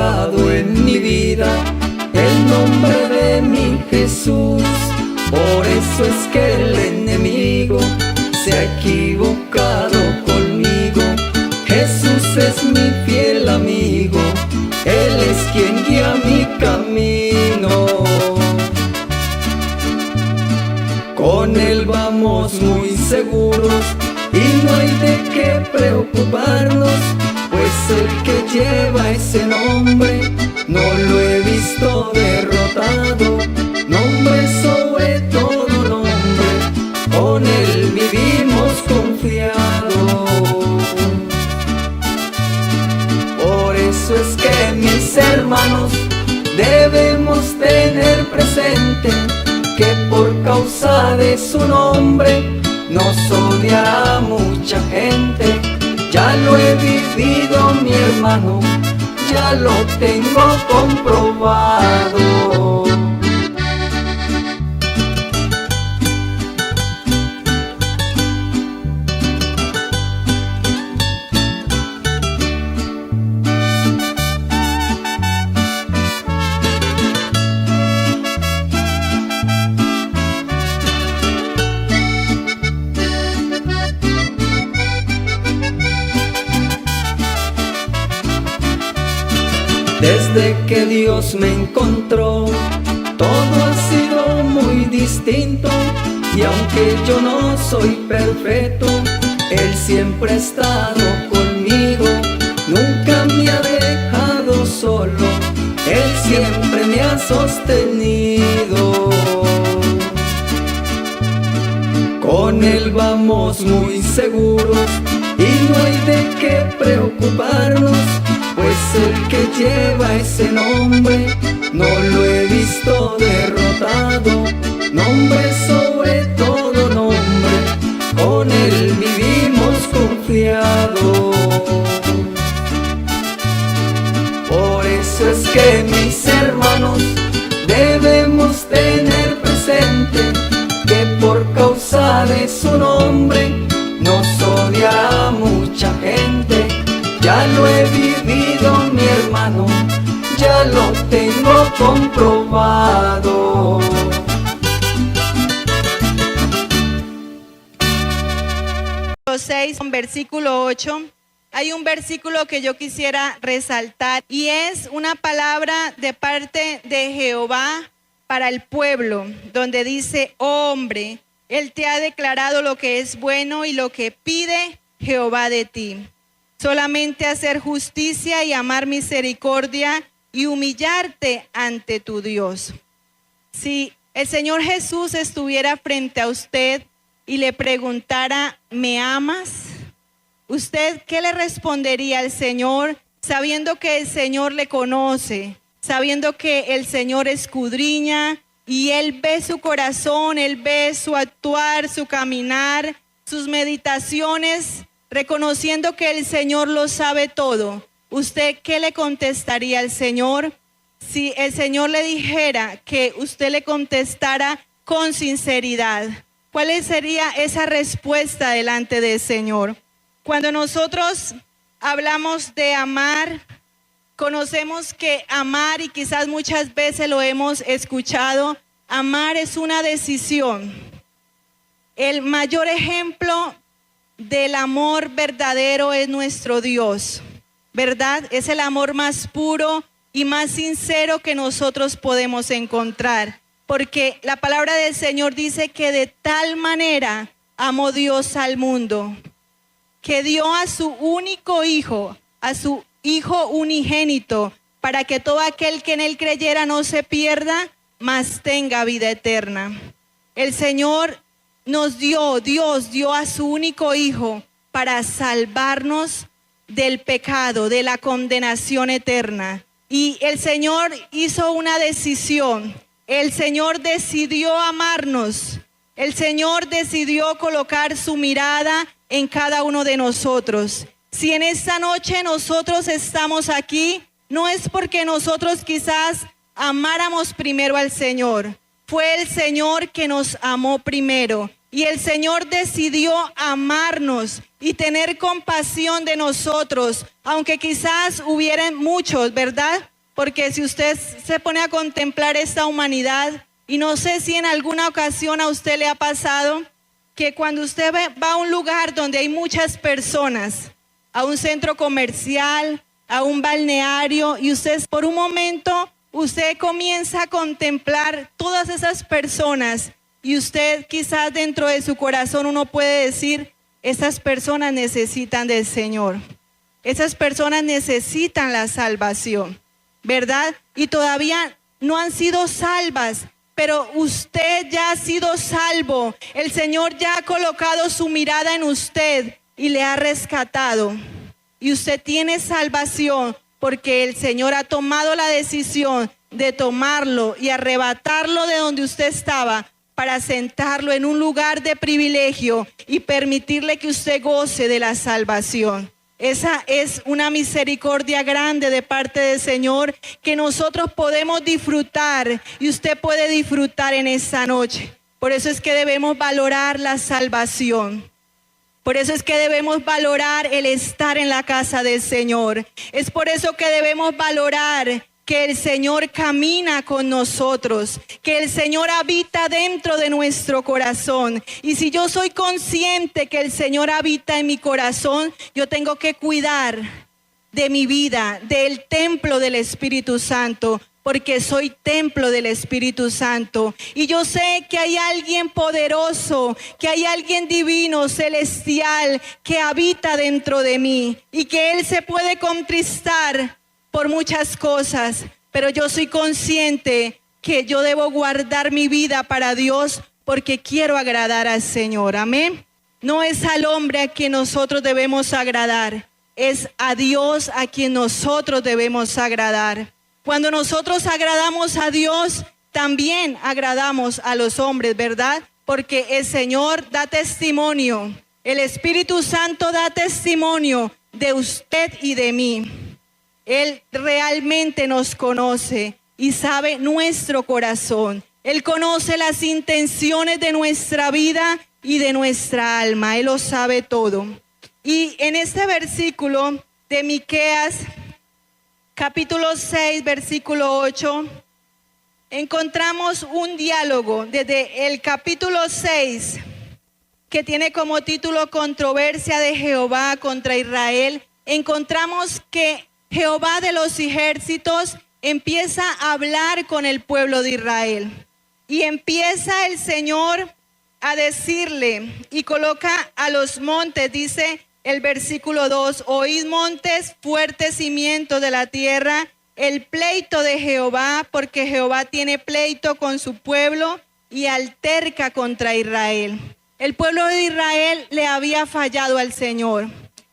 equivocado en mi vida el nombre de mi Jesús. Por eso es que el enemigo se ha equivocado conmigo. Jesús es mi fiel amigo, Él es quien guía mi camino. Con Él vamos muy seguros y no hay de qué preocuparnos, pues el que lleva ese nombre no lo he visto derrotado. Nombre sobre todo nombre, con Él vivimos confiados. Por eso es que mis hermanos debemos tener presente que por causa de su nombre nos odiará mucha gente. Ya lo he vivido, mi hermano, ya lo tengo comprobado. Desde que Dios me encontró, todo ha sido muy distinto. Y aunque yo no soy perfecto, Él siempre ha estado conmigo. Nunca me ha dejado solo, Él siempre me ha sostenido. Con Él vamos muy seguros y no hay de qué preocuparnos, pues el que lleva ese nombre no lo he visto derrotado. Nombre sobre todo nombre, con Él vivimos confiados. Por eso es que mis hermanos debemos tener presente que por causa de su nombre nos odiará mucha gente. Ya lo he vivido, mi hermano, ya lo tengo comprobado. Capítulo 6, versículo 8. Hay un versículo que yo quisiera resaltar y es una palabra de parte de Jehová para el pueblo, donde dice: oh hombre, Él te ha declarado lo que es bueno y lo que pide Jehová de ti. Solamente hacer justicia y amar misericordia y humillarte ante tu Dios. Si el Señor Jesús estuviera frente a usted y le preguntara: ¿me amas? ¿Usted qué le respondería al Señor, sabiendo que el Señor le conoce, sabiendo que el Señor escudriña y Él ve su corazón, Él ve su actuar, su caminar, sus meditaciones, reconociendo que el Señor lo sabe todo? ¿Usted qué le contestaría al Señor? Si el Señor le dijera que usted le contestara con sinceridad, ¿cuál sería esa respuesta delante del Señor? Cuando nosotros hablamos de amar, conocemos que amar, y quizás muchas veces lo hemos escuchado, amar es una decisión. El mayor ejemplo del amor verdadero es nuestro Dios, ¿verdad? Es el amor más puro y más sincero que nosotros podemos encontrar, porque la palabra del Señor dice que de tal manera amó Dios al mundo, que dio a su único hijo, a su Hijo unigénito, para que todo aquel que en Él creyera no se pierda, mas tenga vida eterna. El Señor nos dio, Dios dio a su único Hijo para salvarnos del pecado, de la condenación eterna. Y el Señor hizo una decisión. El Señor decidió amarnos. El Señor decidió colocar su mirada en cada uno de nosotros. Si en esta noche nosotros estamos aquí, no es porque nosotros quizás amáramos primero al Señor. Fue el Señor que nos amó primero. Y el Señor decidió amarnos y tener compasión de nosotros, aunque quizás hubieran muchos, ¿verdad?, porque si usted se pone a contemplar esta humanidad, y no sé si en alguna ocasión a usted le ha pasado, que cuando usted va a un lugar donde hay muchas personas, a un centro comercial, a un balneario, y usted por un momento, usted comienza a contemplar todas esas personas, y usted quizás dentro de su corazón uno puede decir, esas personas necesitan del Señor. Esas personas necesitan la salvación, ¿verdad? Y todavía no han sido salvas, pero usted ya ha sido salvo. El Señor ya ha colocado su mirada en usted y le ha rescatado. Y usted tiene salvación porque el Señor ha tomado la decisión de tomarlo y arrebatarlo de donde usted estaba para sentarlo en un lugar de privilegio y permitirle que usted goce de la salvación. Esa es una misericordia grande de parte del Señor que nosotros podemos disfrutar y usted puede disfrutar en esta noche. Por eso es que debemos valorar la salvación. Por eso es que debemos valorar el estar en la casa del Señor. Es por eso que debemos valorar que el Señor camina con nosotros, que el Señor habita dentro de nuestro corazón. Y si yo soy consciente que el Señor habita en mi corazón, yo tengo que cuidar de mi vida, del templo del Espíritu Santo, porque soy templo del Espíritu Santo. Y yo sé que hay alguien poderoso, que hay alguien divino, celestial, que habita dentro de mí y que Él se puede contristar por muchas cosas, pero yo soy consciente que yo debo guardar mi vida para Dios porque quiero agradar al Señor. Amén. No es al hombre a quien nosotros debemos agradar, es a Dios a quien nosotros debemos agradar. Cuando nosotros agradamos a Dios, también agradamos a los hombres, ¿verdad? Porque el Señor da testimonio, el Espíritu Santo da testimonio de usted y de mí. Él realmente nos conoce y sabe nuestro corazón. Él conoce las intenciones de nuestra vida y de nuestra alma. Él lo sabe todo. Y en este versículo de Miqueas, capítulo 6, versículo 8, encontramos un diálogo desde el capítulo 6, que tiene como título Controversia de Jehová contra Israel. Encontramos que Jehová de los ejércitos empieza a hablar con el pueblo de Israel y empieza el Señor a decirle y coloca a los montes, dice el versículo 2, oíd montes, fuertes cimientos de la tierra, el pleito de Jehová, porque Jehová tiene pleito con su pueblo y alterca contra Israel. El pueblo de Israel le había fallado al Señor.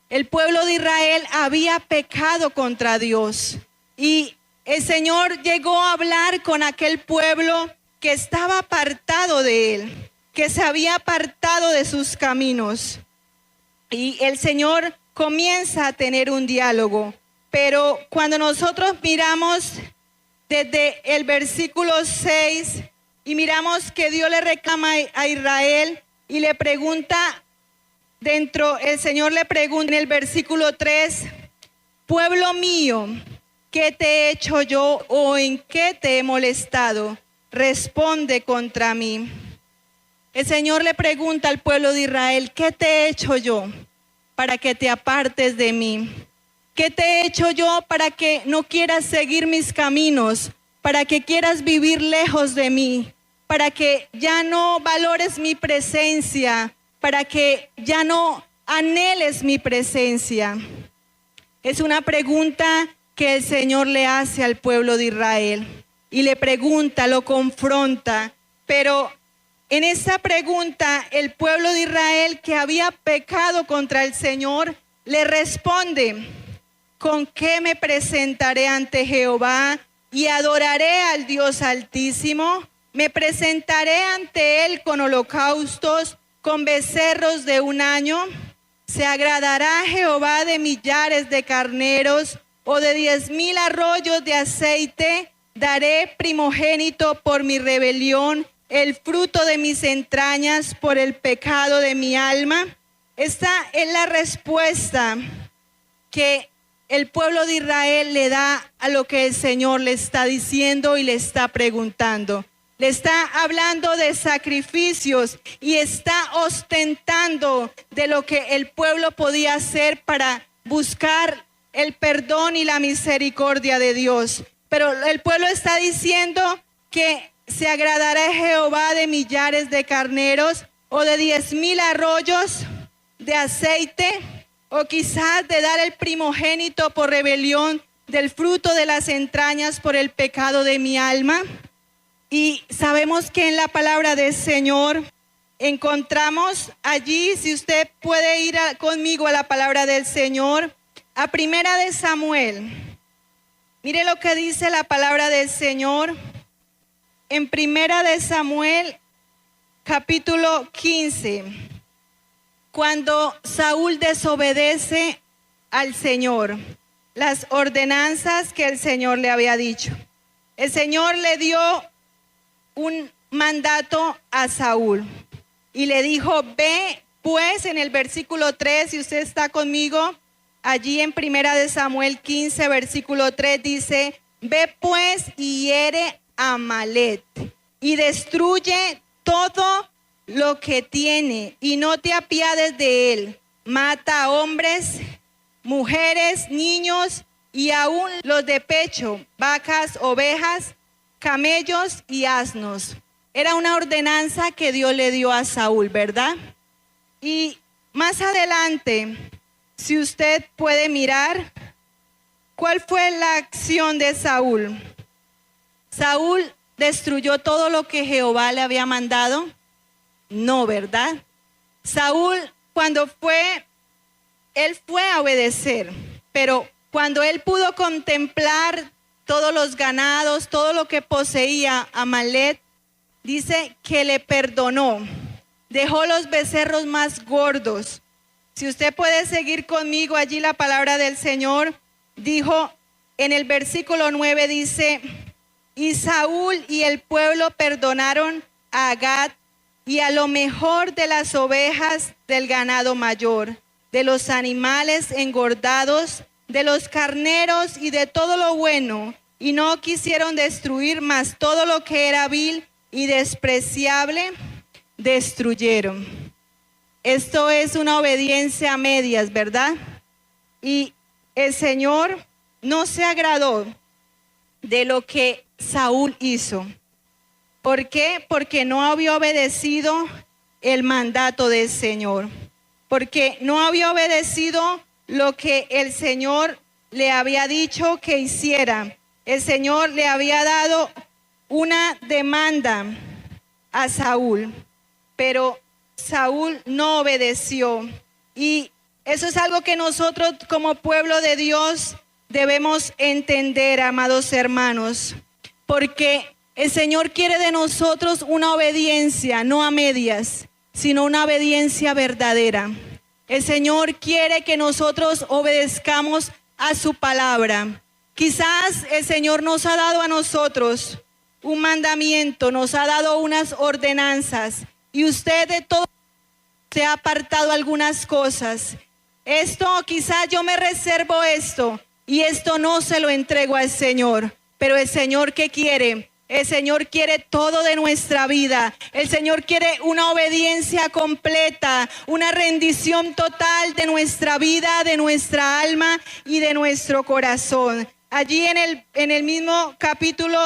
El pueblo de Israel había pecado contra Dios y el Señor llegó a hablar con aquel pueblo que estaba apartado de Él, que se había apartado de sus caminos. Y el Señor comienza a tener un diálogo, pero cuando nosotros miramos desde el versículo 6 y miramos que Dios le reclama a Israel y le pregunta, el Señor le pregunta en el versículo 3, pueblo mío, ¿qué te he hecho yo o en qué te he molestado? Responde contra mí. El Señor le pregunta al pueblo de Israel, ¿qué te he hecho yo para que te apartes de mí? ¿Qué te he hecho yo para que no quieras seguir mis caminos? Para que quieras vivir lejos de mí, para que ya no valores mi presencia, para que ya no anheles mi presencia. Es una pregunta que el Señor le hace al pueblo de Israel y le pregunta, lo confronta, pero en esa pregunta el pueblo de Israel que había pecado contra el Señor le responde, ¿con qué me presentaré ante Jehová y adoraré al Dios Altísimo? Me presentaré ante Él con holocaustos, con becerros de un año. ¿Se agradará Jehová de millares de carneros o de 10,000 arroyos de aceite? Daré primogénito por mi rebelión, el fruto de mis entrañas por el pecado de mi alma. Esta es la respuesta que el pueblo de Israel le da a lo que el Señor le está diciendo y le está preguntando. Le está hablando de sacrificios y está ostentando de lo que el pueblo podía hacer para buscar el perdón y la misericordia de Dios. Pero el pueblo está diciendo que se agradará Jehová de millares de carneros o de 10,000 arroyos de aceite, o quizás de dar el primogénito por rebelión del fruto de las entrañas por el pecado de mi alma. Y sabemos que en la palabra del Señor encontramos allí, si usted puede ir conmigo a la palabra del Señor, a Primera de Samuel. Mire lo que dice la palabra del Señor en Primera de Samuel, capítulo 15. Cuando Saúl desobedece al Señor, las ordenanzas que el Señor le había dicho. El Señor le dio un mandato a Saúl y le dijo: ve pues, en el versículo 3, si usted está conmigo, allí en Primera de Samuel 15, versículo 3 dice: ve pues y hiere a Amalec y destruye todo lo que tiene y no te apiades de él. Mata a hombres, mujeres, niños y aún los de pecho, vacas, ovejas, camellos y asnos. Era una ordenanza que Dios le dio a Saúl, ¿verdad? Y más adelante, si usted puede mirar, ¿cuál fue la acción de Saúl? ¿Saúl destruyó todo lo que Jehová le había mandado? No, ¿verdad? Saúl, cuando él fue a obedecer, pero cuando él pudo contemplar todos los ganados, todo lo que poseía Amalec, dice que le perdonó, dejó los becerros más gordos. Si usted puede seguir conmigo allí, la palabra del Señor dijo en el versículo 9, dice: y Saúl y el pueblo perdonaron a Agag y a lo mejor de las ovejas del ganado mayor, de los animales engordados, de los carneros y de todo lo bueno, y no quisieron destruir, mas todo lo que era vil y despreciable destruyeron. Esto es una obediencia a medias, ¿verdad? Y el Señor no se agradó de lo que Saúl hizo. ¿Por qué? Porque no había obedecido el mandato del Señor. Porque no había obedecido lo que el Señor le había dicho que hiciera. El Señor le había dado una demanda a Saúl, pero Saúl no obedeció. Y eso es algo que nosotros como pueblo de Dios debemos entender, amados hermanos, porque el Señor quiere de nosotros una obediencia, no a medias, sino una obediencia verdadera. El Señor quiere que nosotros obedezcamos a su palabra. Quizás el Señor nos ha dado a nosotros un mandamiento, nos ha dado unas ordenanzas, y usted de todo se ha apartado algunas cosas. Esto, quizás yo me reservo esto, y esto no se lo entrego al Señor. Pero el Señor, ¿qué quiere? El Señor quiere todo de nuestra vida. El Señor quiere una obediencia completa, una rendición total de nuestra vida, de nuestra alma y de nuestro corazón. Allí en el mismo capítulo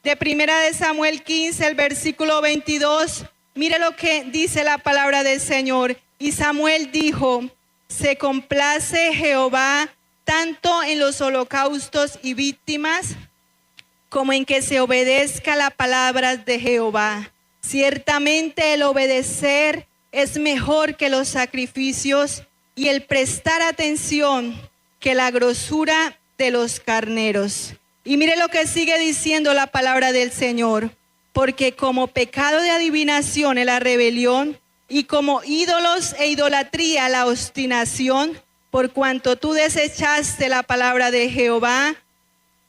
de Primera de Samuel 15, el versículo 22, mire lo que dice la palabra del Señor. Y Samuel dijo: se complace Jehová tanto en los holocaustos y víctimas, como en que se obedezca la palabra de Jehová. Ciertamente el obedecer es mejor que los sacrificios, y el prestar atención que la grosura de los carneros. Y mire lo que sigue diciendo la palabra del Señor: porque como pecado de adivinación es la rebelión, y como ídolos e idolatría la obstinación, por cuanto tú desechaste la palabra de Jehová,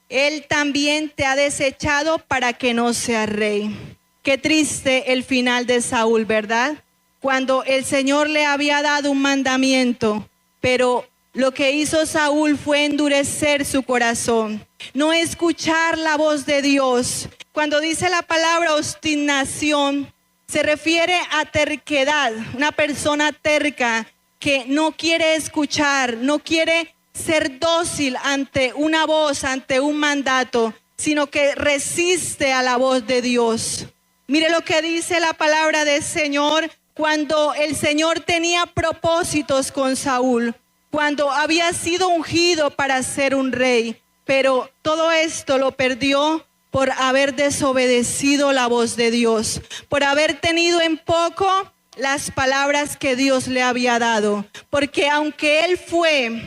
Él también te ha desechado para que no seas rey. Qué triste el final de Saúl, ¿verdad? Cuando el Señor le había dado un mandamiento, pero Lo que hizo Saúl fue endurecer su corazón, no escuchar la voz de Dios. Cuando dice la palabra obstinación, se refiere a terquedad, una persona terca que no quiere escuchar, no quiere ser dócil ante una voz, ante un mandato, sino que resiste a la voz de Dios. Mire lo que dice la palabra del Señor cuando el Señor tenía propósitos con Saúl, cuando había sido ungido para ser un rey, pero todo esto lo perdió por haber desobedecido la voz de Dios, por haber tenido en poco las palabras que Dios le había dado. Porque aunque él fue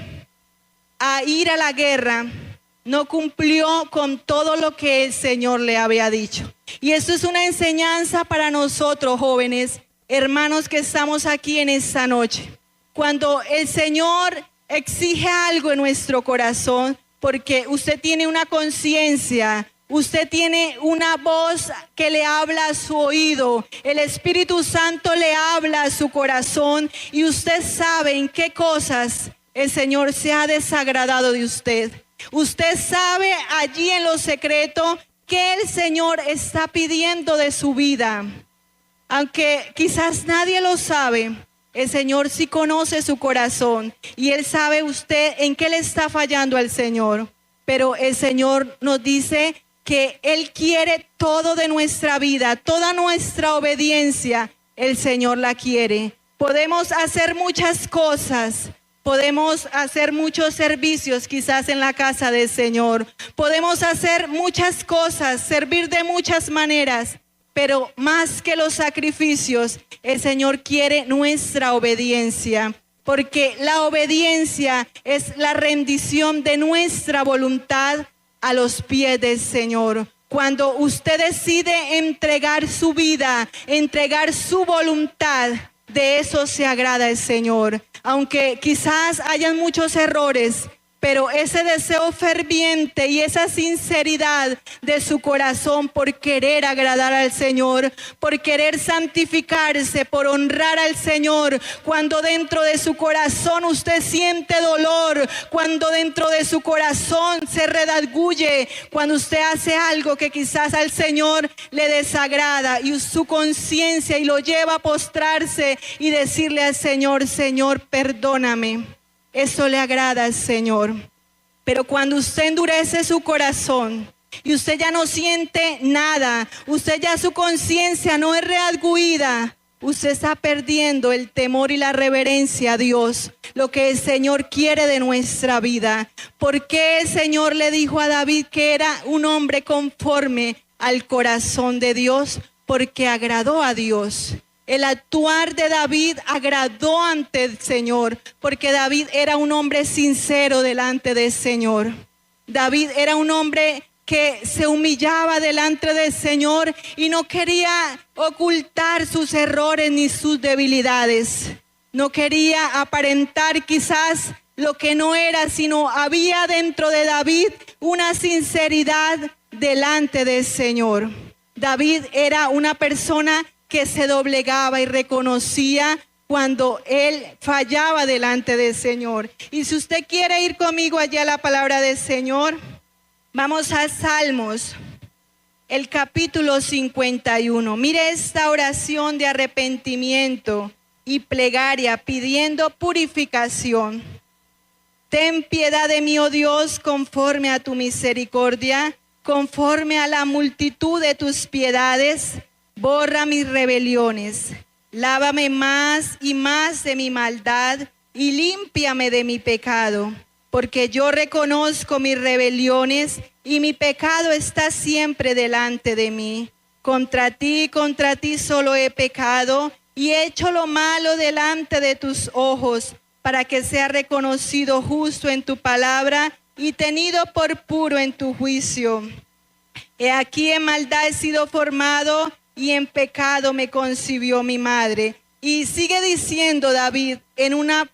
a ir a la guerra, no cumplió con todo lo que el Señor le había dicho. Y eso es una enseñanza para nosotros, jóvenes, hermanos que estamos aquí en esta noche. Cuando el Señor exige algo en nuestro corazón, porque usted tiene una conciencia, usted tiene una voz que le habla a su oído, el Espíritu Santo le habla a su corazón y usted sabe en qué cosas el Señor se ha desagradado de usted. Usted sabe allí en lo secreto que el Señor está pidiendo de su vida. Aunque quizás nadie lo sabe, el Señor sí conoce su corazón y Él sabe usted en qué le está fallando al Señor. Pero el Señor nos dice que Él quiere todo de nuestra vida, toda nuestra obediencia, el Señor la quiere. Podemos hacer muchas cosas, podemos hacer muchos servicios quizás en la casa del Señor, podemos hacer muchas cosas, servir de muchas maneras, pero más que los sacrificios, el Señor quiere nuestra obediencia, porque la obediencia es la rendición de nuestra voluntad a los pies del Señor. Cuando usted decide entregar su vida, entregar su voluntad, de eso se agrada el Señor. Aunque quizás hayan muchos errores, pero ese deseo ferviente y esa sinceridad de su corazón por querer agradar al Señor, por querer santificarse, por honrar al Señor, cuando dentro de su corazón usted siente dolor, cuando dentro de su corazón se redarguye, cuando usted hace algo que quizás al Señor le desagrada y su conciencia y lo lleva a postrarse y decirle al Señor: Señor, perdóname. Eso le agrada al Señor. Pero cuando usted endurece su corazón y usted ya no siente nada, usted ya su conciencia no es redarguida, usted está perdiendo el temor y la reverencia a Dios, lo que el Señor quiere de nuestra vida. ¿Por qué el Señor le dijo a David que era un hombre conforme al corazón de Dios? Porque agradó a Dios. El actuar de David agradó ante el Señor, porque David era un hombre sincero delante del Señor. David era un hombre que se humillaba delante del Señor y no quería ocultar sus errores ni sus debilidades. No quería aparentar quizás lo que no era, sino había dentro de David una sinceridad delante del Señor. David era una persona que se doblegaba y reconocía cuando él fallaba delante del Señor. Y si usted quiere ir conmigo allá a la palabra del Señor, vamos a Salmos, el capítulo 51. Mire esta oración de arrepentimiento y plegaria pidiendo purificación. Ten piedad de mí, oh Dios, conforme a tu misericordia, conforme a la multitud de tus piedades. Borra mis rebeliones, lávame más y más de mi maldad y límpiame de mi pecado, porque yo reconozco mis rebeliones y mi pecado está siempre delante de mí. Contra ti solo he pecado y he hecho lo malo delante de tus ojos, para que sea reconocido justo en tu palabra y tenido por puro en tu juicio. He aquí en maldad he sido formado y en pecado me concibió mi madre. Y sigue diciendo David en una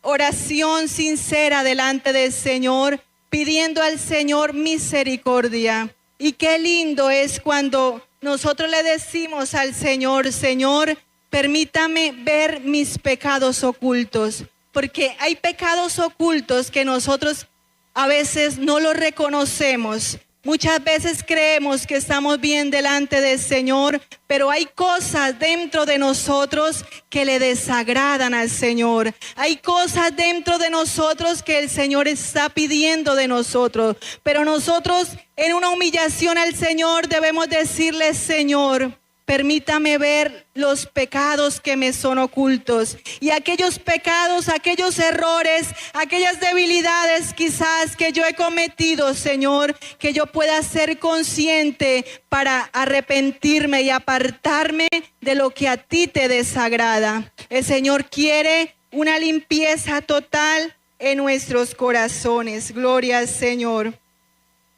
oración sincera delante del Señor, pidiendo al Señor misericordia. Y qué lindo es cuando nosotros le decimos al Señor: Señor, permítame ver mis pecados ocultos. porque hay pecados ocultos que nosotros a veces no los reconocemos. Muchas veces creemos que estamos bien delante del Señor, pero hay cosas dentro de nosotros que le desagradan al Señor. Hay cosas dentro de nosotros que el Señor está pidiendo de nosotros. Pero nosotros en una humillación al Señor debemos decirle: Señor, permítame ver los pecados que me son ocultos, y aquellos pecados, aquellos errores, aquellas debilidades quizás que yo he cometido, Señor, que yo pueda ser consciente para arrepentirme y apartarme de lo que a ti te desagrada. El Señor quiere una limpieza total en nuestros corazones. Gloria al Señor.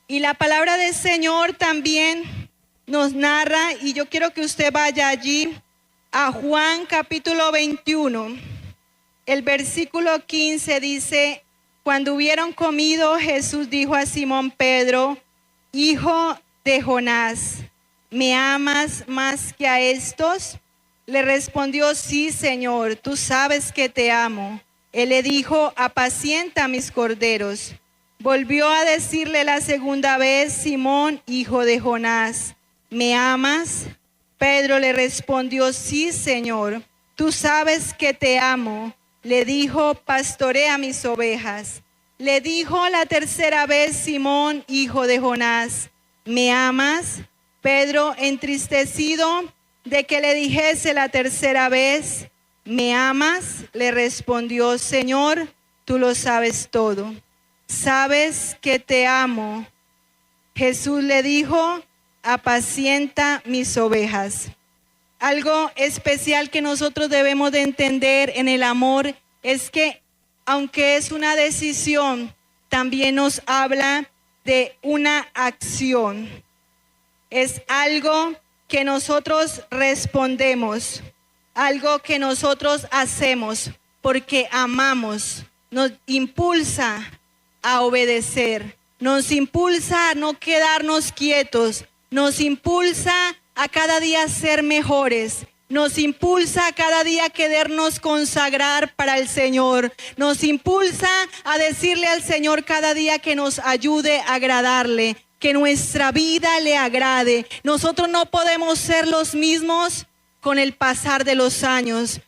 Y la palabra del Señor también nos narra, y yo quiero que usted vaya allí a Juan capítulo 21. El versículo 15 dice: cuando hubieron comido, Jesús dijo a Simón Pedro: hijo de Jonás, ¿me amas más que a estos? Le respondió: sí, Señor, tú sabes que te amo. Él le dijo: apacienta mis corderos. Volvió a decirle la segunda vez: Simón, hijo de Jonás, ¿me amas? Pedro le respondió: sí, Señor, tú sabes que te amo. Le dijo: pastorea mis ovejas. Le dijo la tercera vez: Simón, hijo de Jonás, ¿me amas? Pedro, entristecido de que le dijese la tercera vez: ¿me amas?, le respondió: Señor, tú lo sabes todo. Sabes que te amo. Jesús le dijo: apacienta mis ovejas. Algo especial que nosotros debemos de entender en el amor es que, aunque es una decisión, también nos habla de una acción. Es algo que nosotros respondemos, algo que nosotros hacemos porque amamos. Nos impulsa a obedecer, nos impulsa a no quedarnos quietos, nos impulsa a cada día ser mejores, nos impulsa a cada día querernos consagrar para el Señor, nos impulsa a decirle al Señor cada día que nos ayude a agradarle, que nuestra vida le agrade. Nosotros no podemos ser los mismos con el pasar de los años.